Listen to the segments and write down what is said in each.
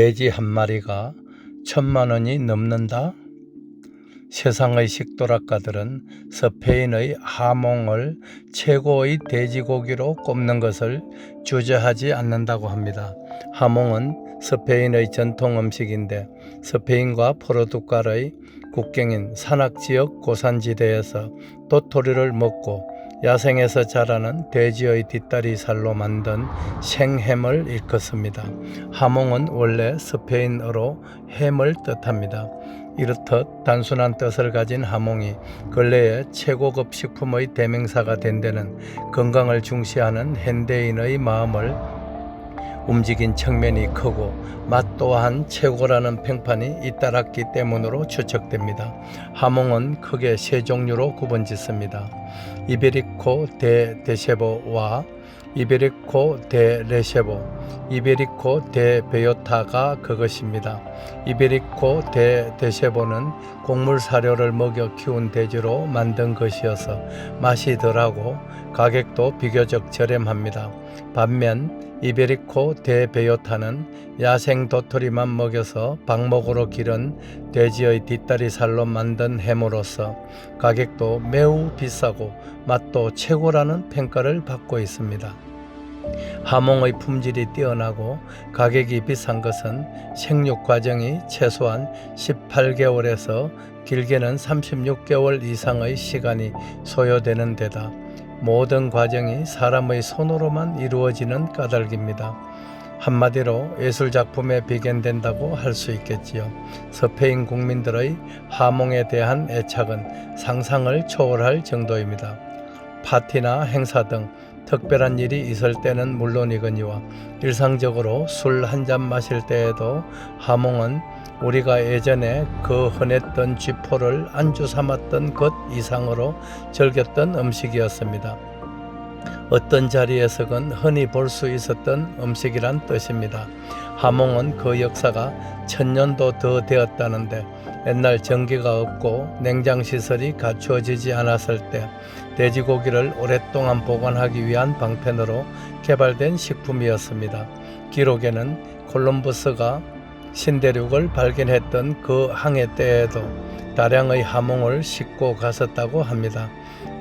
돼지 한 마리가 1,000만 원이 넘는다? 세상의 식도락가들은 스페인의 하몽을 최고의 돼지고기로 꼽는 것을 주저하지 않는다고 합니다. 하몽은 스페인의 전통 음식인데 스페인과 포르투갈의 국경인 산악지역 고산지대에서 도토리를 먹고 야생에서 자라는 돼지의 뒷다리 살로 만든 생햄을 일컫습니다. 하몽은 원래 스페인어로 햄을 뜻합니다. 이렇듯 단순한 뜻을 가진 하몽이 근래에 최고급 식품의 대명사가 된 데는 건강을 중시하는 현대인의 마음을 움직인 측면이 크고 맛 또한 최고라는 평판이 잇따랐기 때문으로 추측됩니다. 하몽은 크게 세 종류로 구분짓습니다. 이베리코 데 데셰보와 이베리코 데 레셰보, 이베리코 데 베요타가 그것입니다. 이베리코 데 데셰보는 곡물 사료를 먹여 키운 돼지로 만든 것이어서 맛이 덜하고 가격도 비교적 저렴합니다. 반면 이베리코 데 베요타는 야생 도토리만 먹여서 방목으로 기른 돼지의 뒷다리 살로 만든 햄으로서 가격도 매우 비싸고 맛도 최고라는 평가를 받고 있습니다. 하몽의 품질이 뛰어나고 가격이 비싼 것은 생육 과정이 최소한 18개월에서 길게는 36개월 이상의 시간이 소요되는 데다 모든 과정이 사람의 손으로만 이루어지는 까닭입니다. 한마디로 예술작품에 비견된다고 할 수 있겠지요. 스페인 국민들의 하몽에 대한 애착은 상상을 초월할 정도입니다. 파티나 행사 등 특별한 일이 있을 때는 물론이거니와 일상적으로 술 한 잔 마실 때에도 하몽은 우리가 예전에 그 흔했던 쥐포를 안주 삼았던 것 이상으로 즐겼던 음식이었습니다. 어떤 자리에서건 흔히 볼 수 있었던 음식이란 뜻입니다. 하몽은 그 역사가 1000년도 더 되었다는데 옛날 전기가 없고 냉장시설이 갖추어지지 않았을 때 돼지고기를 오랫동안 보관하기 위한 방편으로 개발된 식품이었습니다. 기록에는 콜럼버스가 신대륙을 발견했던 그 항해 때에도 다량의 하몽을 싣고 갔었다고 합니다.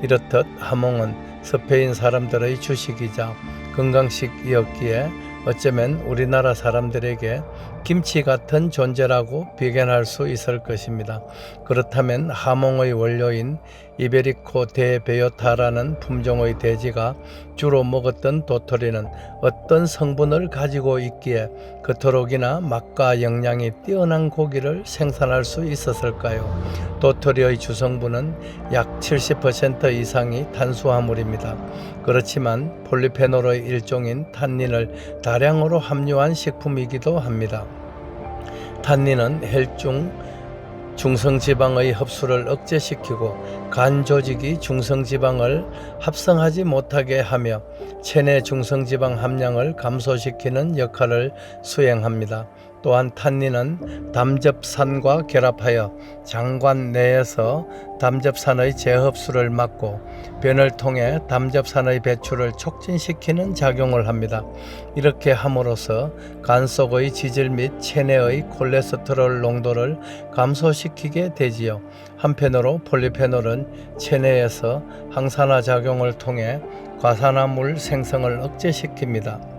이렇듯 하몽은 스페인 사람들의 주식이자 건강식이었기에 어쩌면 우리나라 사람들에게 김치 같은 존재라고 비견할 수 있을 것입니다. 그렇다면 하몽의 원료인 이베리코 데 베요타라는 품종의 돼지가 주로 먹었던 도토리는 어떤 성분을 가지고 있기에 그토록이나 맛과 영양이 뛰어난 고기를 생산할 수 있었을까요? 도토리의 주성분은 약 70% 이상이 탄수화물입니다. 그렇지만 폴리페놀의 일종인 탄닌을 다량으로 함유한 식품이기도 합니다. 탄닌은 혈중 중성지방의 흡수를 억제시키고 간 조직이 중성지방을 합성하지 못하게 하며 체내 중성지방 함량을 감소시키는 역할을 수행합니다. 또한 탄닌은 담즙산과 결합하여 장관 내에서 담즙산의 재흡수를 막고 변을 통해 담즙산의 배출을 촉진시키는 작용을 합니다. 이렇게 함으로써 간 속의 지질 및 체내의 콜레스테롤 농도를 감소시키게 되지요. 한편으로 폴리페놀은 체내에서 항산화 작용을 통해 과산화물 생성을 억제시킵니다.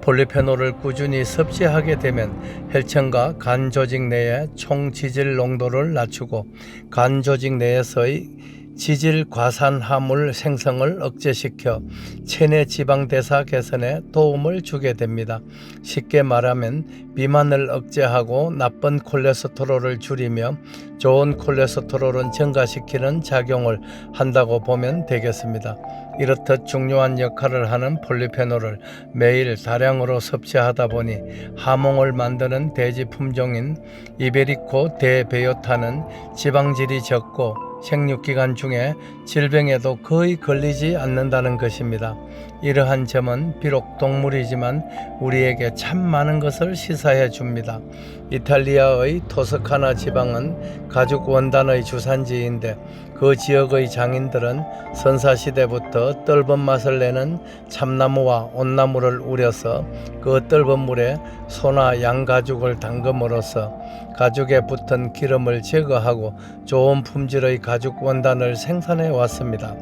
폴리페놀을 꾸준히 섭취하게 되면 혈청과 간 조직 내의 총 지질 농도를 낮추고 간 조직 내에서의 지질 과산화물 생성을 억제시켜 체내 지방 대사 개선에 도움을 주게 됩니다. 쉽게 말하면 비만을 억제하고 나쁜 콜레스테롤을 줄이며 좋은 콜레스테롤은 증가시키는 작용을 한다고 보면 되겠습니다. 이렇듯 중요한 역할을 하는 폴리페놀을 매일 다량으로 섭취하다 보니 하몽을 만드는 돼지 품종인 이베리코 데 베요타는 지방질이 적고 생육기간 중에 질병에도 거의 걸리지 않는다는 것입니다. 이러한 점은 비록 동물이지만 우리에게 참 많은 것을 시사해 줍니다. 이탈리아의 토스카나 지방은 가죽 원단의 주산지인데 그 지역의 장인들은 선사시대부터 떫은 맛을 내는 참나무와 온나무를 우려서 그 떫은 물에 소나 양 가죽을 담금으로써 가죽에 붙은 기름을 제거하고 좋은 품질의 가죽 원단을 생산해 왔습니다.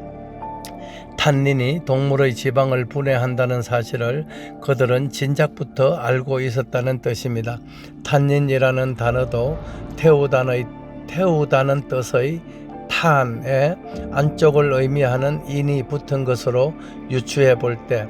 탄닌이 동물의 지방을 분해한다는 사실을 그들은 진작부터 알고 있었다는 뜻입니다. 탄닌이라는 단어도 태우다는 뜻의 탄에 안쪽을 의미하는 인이 붙은 것으로 유추해 볼 때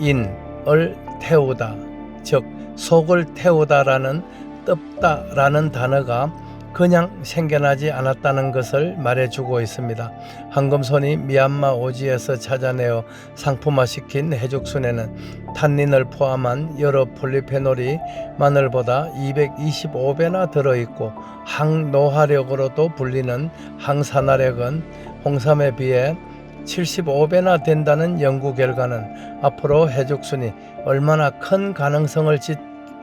인을 태우다, 즉 속을 태우다라는 뜯다라는 단어가 그냥 생겨나지 않았다는 것을 말해주고 있습니다. 황금손이 미얀마 오지에서 찾아내어 상품화시킨 해죽순에는 탄닌을 포함한 여러 폴리페놀이 마늘보다 225배나 들어있고 항노화력으로도 불리는 항산화력은 홍삼에 비해 75배나 된다는 연구 결과는 앞으로 해죽순이 얼마나 큰 가능성을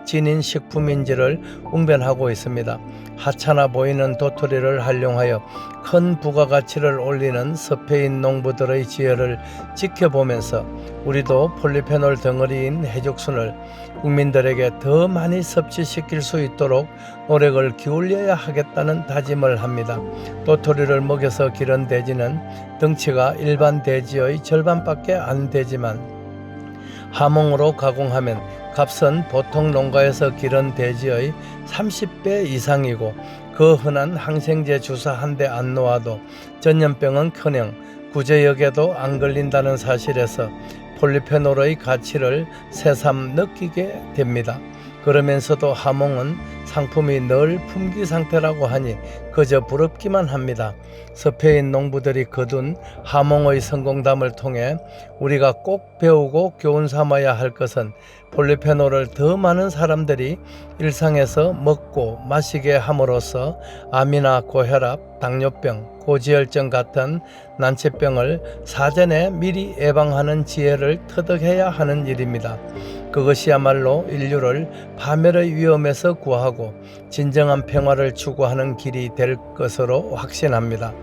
지닌 식품인지를 웅변하고 있습니다. 하찮아 보이는 도토리를 활용하여 큰 부가가치를 올리는 스페인 농부들의 지혜를 지켜보면서 우리도 폴리페놀 덩어리인 해죽순을 국민들에게 더 많이 섭취시킬 수 있도록 노력을 기울여야 하겠다는 다짐을 합니다. 도토리를 먹여서 기른 돼지는 덩치가 일반 돼지의 절반밖에 안 되지만 하몽으로 가공하면 값은 보통 농가에서 기른 돼지의 30배 이상이고 그 흔한 항생제 주사 한 대 안 놓아도 전염병은커녕 구제역에도 안 걸린다는 사실에서 폴리페놀의 가치를 새삼 느끼게 됩니다. 그러면서도 하몽은 상품이 늘 품귀 상태라고 하니 그저 부럽기만 합니다. 스페인 농부들이 거둔 하몽의 성공담을 통해 우리가 꼭 배우고 교훈 삼아야 할 것은 폴리페놀을 더 많은 사람들이 일상에서 먹고 마시게 함으로써 암이나 고혈압, 당뇨병, 고지혈증 같은 난치병을 사전에 미리 예방하는 지혜를 터득해야 하는 일입니다. 그것이야말로 인류를 파멸의 위험에서 구하고 진정한 평화를 추구하는 길이 될 것으로 확신합니다.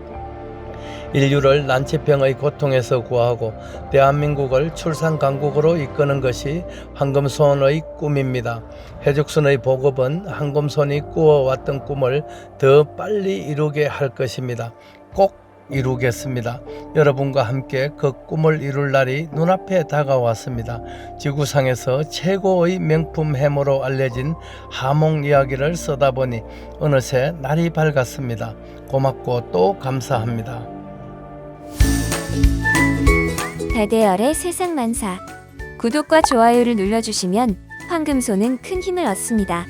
인류를 난치병의 고통에서 구하고 대한민국을 출산 강국으로 이끄는 것이 황금손의 꿈입니다. 해죽순의 보급은 황금손이 꾸어왔던 꿈을 더 빨리 이루게 할 것입니다. 꼭 이루겠습니다. 여러분과 함께 그 꿈을 이룰 날이 눈앞에 다가왔습니다. 지구상에서 최고의 명품 해모로 알려진 하몽 이야기를 쓰다 보니 어느새 날이 밝았습니다. 고맙고 또 감사합니다. 다대열의 세상만사. 구독과 좋아요를 눌러주시면 황금손은 큰 힘을 얻습니다.